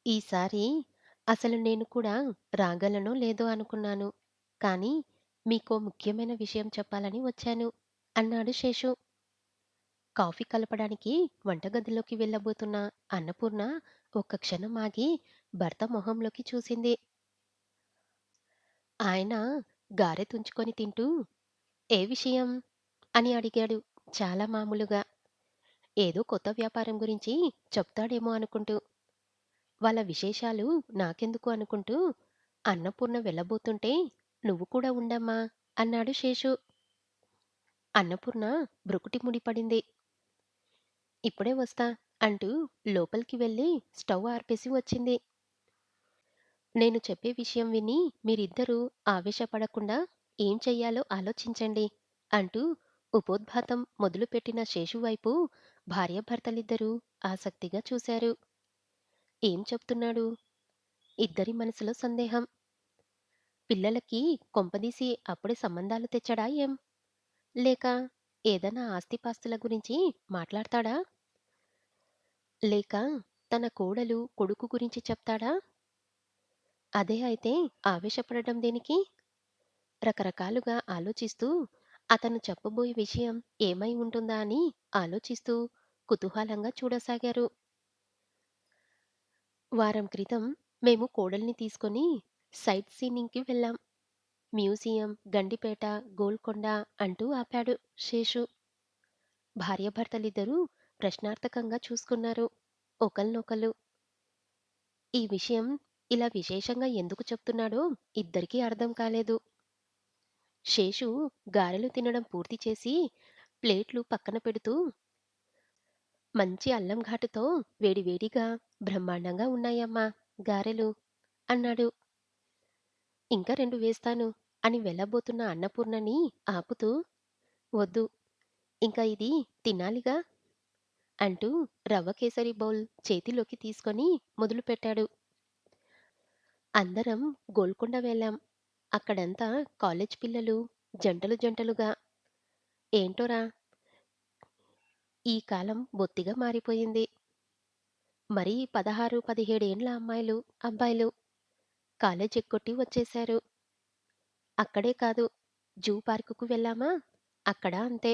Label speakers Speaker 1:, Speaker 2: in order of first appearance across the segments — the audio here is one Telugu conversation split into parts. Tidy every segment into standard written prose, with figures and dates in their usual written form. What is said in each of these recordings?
Speaker 1: ఈసారి అసలు నేను కూడా రాగలనో లేదో అనుకున్నాను. కానీ మీకో ముఖ్యమైన విషయం చెప్పాలని వచ్చాను అన్నాడు శేషు. కాఫీ కలపడానికి వంటగదిలోకి వెళ్ళబోతున్న అన్నపూర్ణ ఒక్క క్షణం ఆగి భర్త మొహంలోకి చూసింది. ఆయన గారె తుంచుకొని తింటూ ఏ విషయం అని అడిగాడు చాలా మామూలుగా. ఏదో కొత్త వ్యాపారం గురించి చెప్తాడేమో అనుకుంటూ. వాళ్ళ విశేషాలు నాకెందుకు అనుకుంటూ అన్నపూర్ణ వెళ్ళబోతుంటే నువ్వు కూడా ఉండమ్మా అన్నాడు శేషు. అన్నపూర్ణ భ్రుకుటి ముడిపడింది. ఇప్పుడే వస్తా అంటూ లోపలికి వెళ్ళి స్టవ్ ఆర్పేసి వచ్చింది. నేను చెప్పే విషయం విని మీరిద్దరూ ఆవేశపడకుండా ఏం చెయ్యాలో ఆలోచించండి అంటూ ఉపోద్ఘాతం మొదలుపెట్టిన శేషు వైపు భార్యాభర్తలిద్దరూ ఆసక్తిగా చూశారు. ఏం చెప్తున్నాడు? ఇద్దరి మనసులో సందేహం. పిల్లలకి కొంపదీసి అప్పుడే సంబంధాలు తెచ్చడా ఏం? లేక ఏదన్నా ఆస్తిపాస్తుల గురించి మాట్లాడతాడా? లేక తన కోడలు, కొడుకు గురించి చెప్తాడా? అదే అయితే ఆవేశపడడం దేనికి? రకరకాలుగా ఆలోచిస్తూ అతను చెప్పబోయే విషయం ఏమై ఉంటుందా అని ఆలోచిస్తూ కుతూహలంగా చూడసాగారు. వారం క్రితం మేము కోడల్ని తీసుకొని సైట్ సీనింగ్‌కి వెళ్ళాం. మ్యూజియం, గండిపేట, గోల్కొండ అంటూ ఆపాడు శేషు. భార్యాభర్తలిద్దరూ ప్రశ్నార్థకంగా చూసుకున్నారు ఒకళ్ళనొకళ్ళు. ఈ విషయం ఇలా విశేషంగా ఎందుకు చెప్తున్నాడో ఇద్దరికీ అర్థం కాలేదు. శేషు గారెలు తినడం పూర్తి చేసి ప్లేట్లు పక్కన పెడుతూ మంచి అల్లం ఘాటుతో వేడివేడిగా బ్రహ్మాండంగా ఉన్నాయమ్మా గారెలు అన్నాడు. ఇంకా 2 వేస్తాను అని వెళ్ళబోతున్న అన్నపూర్ణని ఆపుతూ వద్దు, ఇంకా ఇది తినాలిగా అంటూ రవ్వ కేసరి బౌల్ చేతిలోకి తీసుకొని మొదలుపెట్టాడు. అందరం గోల్కొండ వెళ్ళాం. అక్కడంతా కాలేజ్ పిల్లలు జంటలు జంటలుగా. ఏంటోరా, ఈ కాలం బొత్తిగా మారిపోయింది. మరీ 16, 17 ఏండ్ల అమ్మాయిలు, అబ్బాయిలు కాలేజ్ ఎగ్గొట్టి వచ్చేశారు. అక్కడే కాదు, జూ పార్కుకు వెళ్ళామా అక్కడ అంతే.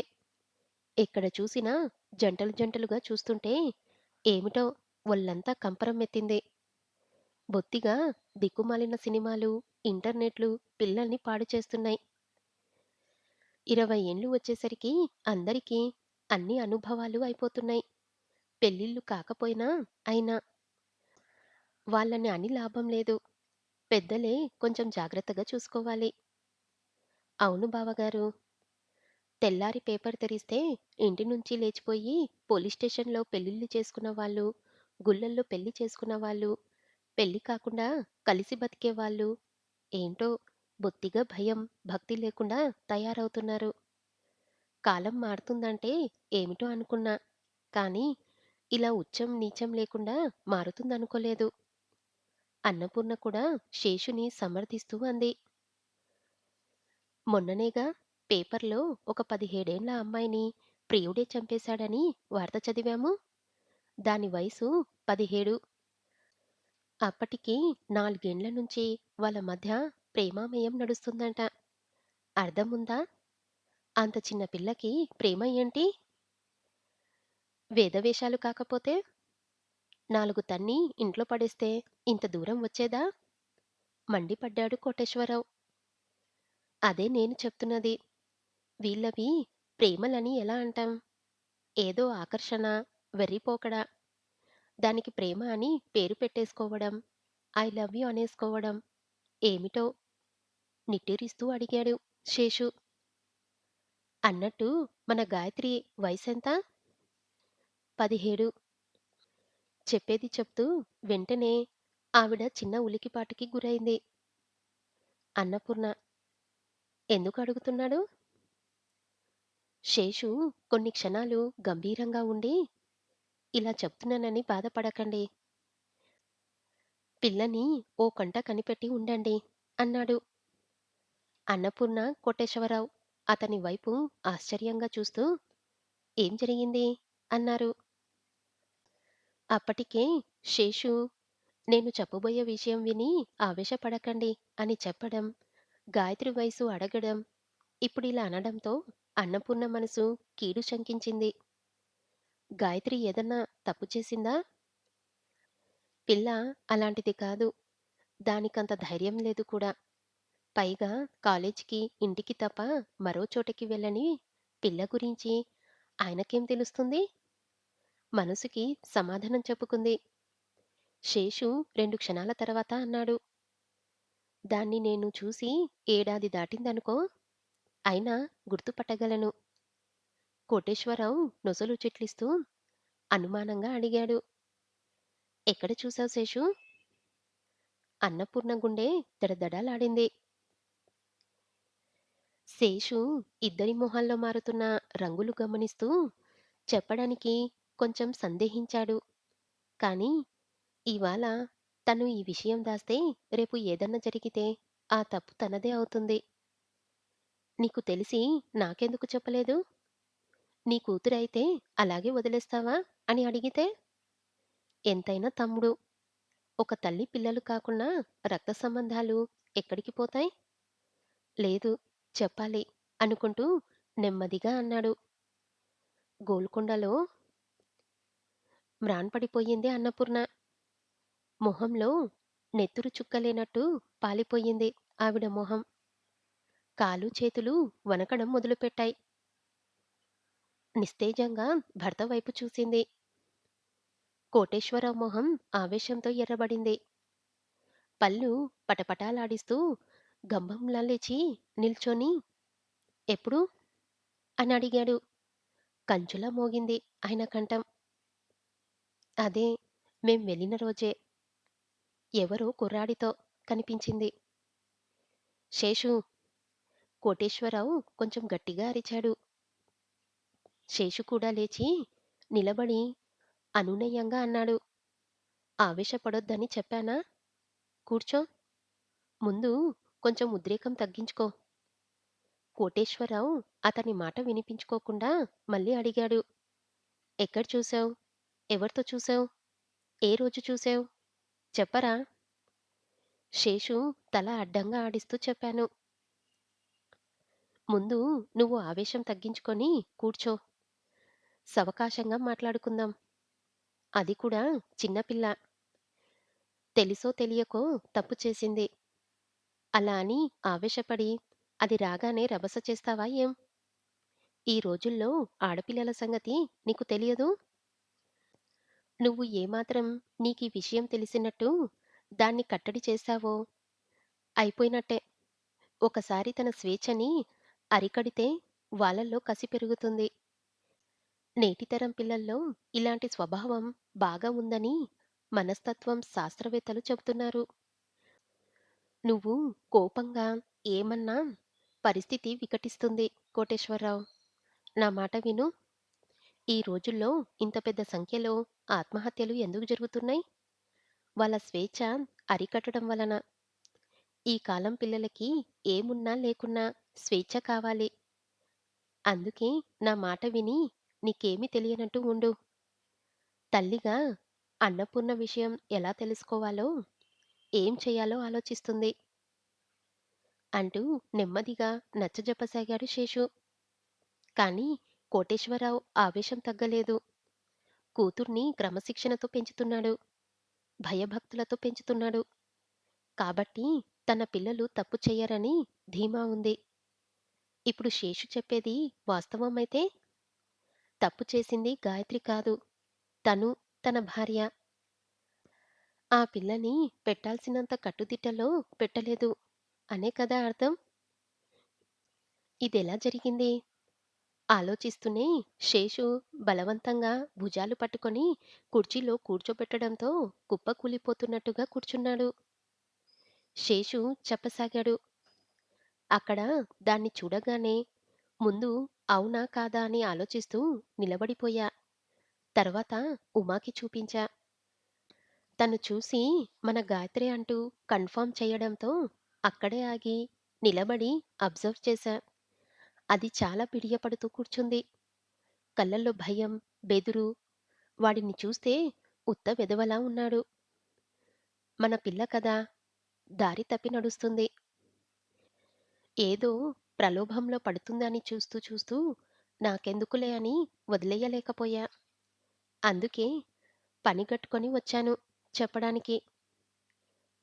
Speaker 1: ఎక్కడ చూసినా జంటలు జంటలుగా చూస్తుంటే ఏమిటో ఒళ్ళంతా కంపరం మెత్తింది. బొత్తిగా దిక్కుమాలిన సినిమాలు, ఇంటర్నెట్లు పిల్లల్ని పాడు చేస్తున్నాయి. 20 ఏండ్లు వచ్చేసరికి అందరికీ అన్ని అనుభవాలు అయిపోతున్నాయి. పెళ్ళిళ్ళు కాకపోయినా అయినా. వాళ్ళని అని లాభం లేదు. పెద్దలే కొంచెం జాగ్రత్తగా చూసుకోవాలి. అవును బావగారు. తెల్లారి పేపర్ తెరిస్తే ఇంటి నుంచి లేచిపోయి పోలీస్ స్టేషన్‌లో పెళ్ళిళ్ళు చేసుకున్న వాళ్ళు, గుళ్ళల్లో పెళ్లి చేసుకున్న వాళ్ళు, పెళ్లి కాకుండా కలిసి బతికే వాళ్ళు, ఏంటో బొత్తిగా భయం, భక్తి లేకుండా తయారవుతున్నారు. కాలం మారుతుందంటే ఏమిటో అనుకున్నా. కానీ ఇలా ఉచ్చం, నీచం లేకుండా మారుతుందనుకోలేదు. అన్నపూర్ణ కూడా శేషుని సమర్థిస్తూ అంది. మొన్ననేగా పేపర్‌లో ఒక 17 ఏండ్ల అమ్మాయిని ప్రియుడే చంపేశాడని వార్త చదివాము. దాని వయసు 17. అప్పటికి 4 ఏండ్ల నుంచి వాళ్ళ మధ్య ప్రేమామయం నడుస్తుందంట. అర్థముందా? అంత చిన్న పిల్లకి ప్రేమ ఏంటి? వేధవేషాలు కాకపోతే? 4 తన్ని ఇంట్లో పడేస్తే ఇంత దూరం వచ్చేదా? మండిపడ్డాడు కోటేశ్వరరావు. అదే నేను చెప్తున్నది. వీళ్ళవి ప్రేమలని ఎలా అంటాం? ఏదో ఆకర్షణ, వెర్రిపోకడ. దానికి ప్రేమ అని పేరు పెట్టేసుకోవడం, ఐ లవ్ యూ అనేసుకోవడం. ఏమిటో నిట్టూరిస్తూ అడిగాడు శేషు. అన్నట్టు మన గాయత్రి వయసెంత? 17. చెప్పేది చెప్తూ వెంటనే ఆవిడ చిన్న ఉలికిపాటుకి గురైంది. అన్నపూర్ణ. ఎందుకు అడుగుతున్నాడు? శేషు కొన్ని క్షణాలు గంభీరంగా ఉండి, ఇలా చెప్తున్నానని బాధపడకండి. పిల్లని ఓ కంట కనిపెట్టి ఉండండి అన్నాడు. అన్నపూర్ణ, కోటేశ్వరరావు అతని వైపు ఆశ్చర్యంగా చూస్తూ ఏం జరిగింది అన్నారు. అప్పటికే శేషు నేను చెప్పబోయే విషయం విని ఆవేశపడకండి అని చెప్పడం, గాయత్రి వయసు అడగడం, ఇప్పుడిలా అనడంతో అన్నపూర్ణ మనసు కీడు శంకించింది. గాయత్రి ఏదన్నా తప్పు చేసిందా? పిల్ల అలాంటిది కాదు. దానికంత ధైర్యం లేదు కూడా. పైగా కాలేజికి, ఇంటికి తప్ప మరో చోటకి వెళ్ళని పిల్ల గురించి ఆయనకేం తెలుస్తుంది? మనసుకి సమాధానం చెప్పుకుంది. శేషు 2 క్షణాల తర్వాత అన్నాడు. దాన్ని నేను చూసి ఏడాది దాటిందనుకో, అయినా గుర్తుపట్టగలను. కోటేశ్వరరావు నొసలు చిట్లిస్తూ అనుమానంగా అడిగాడు. ఎక్కడ చూసావు శేషు? అన్నపూర్ణ గుండె దడదడలాడింది. శేషు ఇద్దరి మొహాల్లో మారుతున్న రంగులు గమనిస్తూ చెప్పడానికి కొంచెం సందేహించాడు. కానీ ఇవాళ తను ఈ విషయం దాస్తే రేపు ఏదన్నా జరిగితే ఆ తప్పు తనదే అవుతుంది. నీకు తెలిసి నాకెందుకు చెప్పలేదు? నీ కూతురైతే అలాగే వదిలేస్తావా అని అడిగితే? ఎంతైనా తమ్ముడు. ఒక తల్లి పిల్లలు కాకుండా రక్త సంబంధాలు ఎక్కడికి పోతాయి? లేదు, చెప్పాలి అనుకుంటూ నెమ్మదిగా అన్నాడు. గోల్కొండలో మ్రాన్పడిపోయింది అన్నపూర్ణ. మొహంలో నెత్తురు చుక్కలేనట్టు పాలిపోయింది ఆవిడ మొహం. కాలు చేతులు వణకడం మొదలుపెట్టాయి. నిస్తేజంగా భర్త వైపు చూసింది. కోటేశ్వరరావు మొహం ఆవేశంతో ఎర్రబడింది. పళ్ళు పటపటాలాడిస్తూ గంభంలా లేచి నిల్చొని ఎప్పుడు? అని అడిగాడు. కంచులా మోగింది ఆయన కంఠం. అదే, మేం వెళ్ళిన రోజే. ఎవరో కుర్రాడితో కనిపించింది. శేషు! కోటేశ్వరరావు కొంచెం గట్టిగా అరిచాడు. శేషు కూడా లేచి నిలబడి అనునయంగా అన్నాడు. ఆవేశపడొద్దని చెప్పానా? కూర్చో. ముందు కొంచెం ఉద్రేకం తగ్గించుకో. కోటేశ్వరరావు అతని మాట వినిపించుకోకుండా మళ్ళీ అడిగాడు. ఎక్కడ చూసావు? ఎవరితో చూసావు? ఏ రోజు చూసావు? చెప్పరా? శేషు తల అడ్డంగా ఆడిస్తూ చెప్పాను. ముందు నువ్వు ఆవేశం తగ్గించుకొని కూర్చో. సవకాశంగా మాట్లాడుకుందాం. అది కూడా చిన్నపిల్ల. తెలిసో తెలియకో తప్పు చేసింది. అలా అని ఆవేశపడి అది రాగానే రభస చేస్తావా ఏం? ఈ రోజుల్లో ఆడపిల్లల సంగతి నీకు తెలియదు? నువ్వు ఏమాత్రం నీకీ విషయం తెలిసినట్టు దాన్ని కట్టడి చేశావో అయిపోయినట్టే. ఒకసారి తన స్వేచ్ఛని అరికడితే వాళ్ళల్లో కసి పెరుగుతుంది. నేటితరం పిల్లల్లో ఇలాంటి స్వభావం బాగా ఉందని మనస్తత్వం శాస్త్రవేత్తలు చెబుతున్నారు. నువ్వు కోపంగా ఏమన్నా పరిస్థితి వికటిస్తుంది కోటేశ్వరరావు. నా మాట విను. ఈ రోజుల్లో ఇంత పెద్ద సంఖ్యలో ఆత్మహత్యలు ఎందుకు జరుగుతున్నాయి? వాళ్ళ స్వేచ్ఛ అరికట్టడం వలన. ఈ కాలం పిల్లలకి ఏమున్నా లేకున్నా స్వేచ్ఛ కావాలి. అందుకే నా మాట విని నీకేమీ తెలియనట్టు ఉండు. తల్లిగా అన్నపూర్ణ విషయం ఎలా తెలుసుకోవాలో, ఏం చెయ్యాలో ఆలోచిస్తుంది అంటూ నెమ్మదిగా నచ్చజెప్పసాగాడు శేషు. కానీ కోటేశ్వరరావు ఆవేశం తగ్గలేదు. కూతుర్ని క్రమశిక్షణతో పెంచుతున్నాడు. భయభక్తులతో పెంచుతున్నాడు. కాబట్టి తన పిల్లలు తప్పు చెయ్యరని ధీమా ఉంది. ఇప్పుడు శేషు చెప్పేది వాస్తవమైతే తప్పు చేసింది గాయత్రి కాదు. తను, తన భార్య. ఆ పిల్లని పెట్టాల్సినంత కట్టుదిట్టలో పెట్టలేదు అనే కదా అర్థం? ఇదెలా జరిగింది? ఆలోచిస్తూనే శేషు బలవంతంగా భుజాలు పట్టుకొని కుర్చీలో కూర్చోబెట్టడంతో కుప్పకూలిపోతున్నట్టుగా కూర్చున్నాడు. శేషు చెప్పసాగాడు. అక్కడ దాన్ని చూడగానే ముందు అవునా కాదా అని ఆలోచిస్తూ నిలబడిపోయా. తర్వాత ఉమాకి చూపించా. తను చూసి మన గాయత్రే అంటూ కన్ఫర్మ్ చెయ్యడంతో అక్కడే ఆగి, నిలబడి అబ్జర్వ్ చేశా. అది చాలా బిడియపడుతూ కూర్చుంది. కళ్ళల్లో భయం, బెదురు. వాడిని చూస్తే ఉత్త వెధవలా ఉన్నాడు. మన పిల్ల కదా! దారి తప్పి నడుస్తుంది. ఏదో ప్రలోభంలో పడుతుందని చూస్తూ చూస్తూ నాకెందుకులే అని వదిలెయ్యలేకపోయా. అందుకే పనిగట్టుకొని వచ్చాను చెప్పడానికి.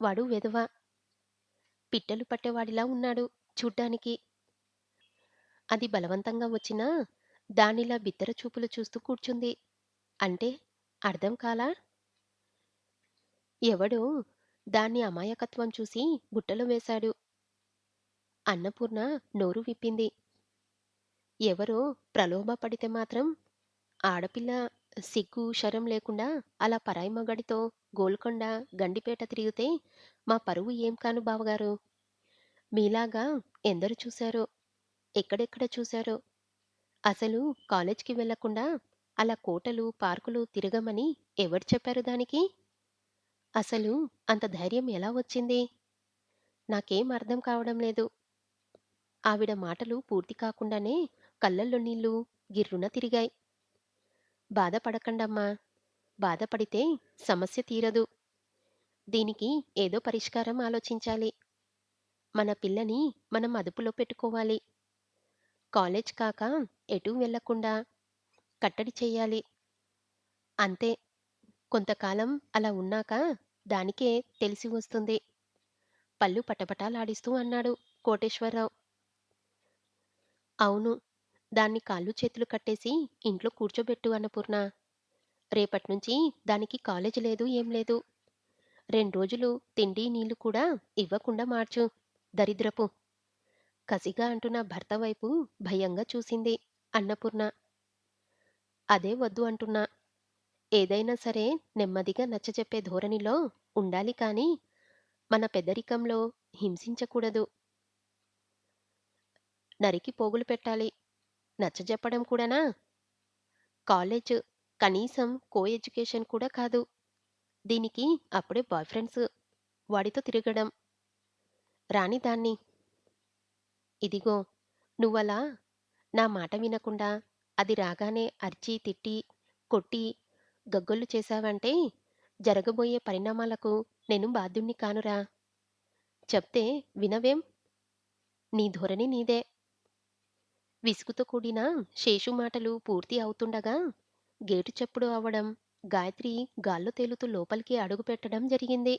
Speaker 1: వాడు వెధవ. పిట్టలు పట్టేవాడిలా ఉన్నాడు చూడ్డానికి. అది బలవంతంగా వచ్చినా దానిలా బిత్తర చూపులు చూస్తూ కూర్చుంది. అంటే అర్థం కాలా? ఎవడో దాన్ని అమాయకత్వం చూసి బుట్టలో వేశాడు. అన్నపూర్ణ నోరు విప్పింది. ఎవరో ప్రలోభపడితే మాత్రం ఆడపిల్ల సిగ్గు, శరం లేకుండా అలా పరాయి మగాడితో గోల్కొండ, గండిపేట తిరిగితే మా పరువు ఏం కాను బావగారు. మీలాగా ఎందరు చూశారో, ఎక్కడెక్కడ చూశారో. అసలు కాలేజ్‌కి వెళ్ళకుండా అలా కోటలు, పార్కులు తిరగమని ఎవరు చెప్పారు దానికి? అసలు అంత ధైర్యం ఎలా వచ్చింది? నాకేం అర్థం కావడం లేదు. ఆవిడ మాటలు పూర్తి కాకుండానే కళ్ళల్లో నీళ్ళు గిర్రున తిరిగాయి. బాధపడకండమ్మా! బాధపడితే సమస్య తీరదు. దీనికి ఏదో పరిష్కారం ఆలోచించాలి. మన పిల్లని మనం అదుపులో పెట్టుకోవాలి. కాలేజ్ కాక ఎటూ వెళ్ళకుండా కట్టడి చెయ్యాలి. అంతే. కొంతకాలం అలా ఉన్నాక దానికే తెలిసి వస్తుంది. పళ్ళు పటపటాలాడిస్తూ అన్నాడు కోటేశ్వరరావు. అవును. దాన్ని కాళ్ళు చేతులు కట్టేసి ఇంట్లో కూర్చోబెట్టు అన్నపూర్ణ. రేపట్నుంచి దానికి కాలేజీ లేదు ఏం లేదు. 2 రోజులు తిండి, నీళ్ళు కూడా ఇవ్వకుండా మార్చు. దరిద్రపు. కసిగా అంటున్న భర్త వైపు భయంగా చూసింది అన్నపూర్ణ. అదే వద్దు అంటున్నా. ఏదైనా సరే నెమ్మదిగా నచ్చజెప్పే ధోరణిలో ఉండాలి కానీ, మన పెద్దరికంలో హింసించకూడదు. నరికి పోగులు పెట్టాలి. నచ్చజెప్పడం కూడానా? కాలేజ్ కనీసం కో ఎడ్యుకేషన్ కూడా కాదు. దీనికి అప్పుడే బాయ్ ఫ్రెండ్స్. వాడితో తిరగడం. రాని దాన్ని. ఇదిగో నువ్వలా నా మాట వినకుండా అది రాగానే అరిచి, తిట్టి, కొట్టి, గగ్గోలు చేశావంటే జరగబోయే పరిణామాలకు నేను బాధ్యుణ్ణి కానురా! చెప్తే వినవేం? నీ ధోరణి నీదే. విసుగుతో కూడిన శేషు మాటలు పూర్తి అవుతుండగా గేటు చప్పుడు అవ్వడం, గాయత్రి గాల్లో తేలుతూ లోపలికి అడుగు పెట్టడం జరిగింది.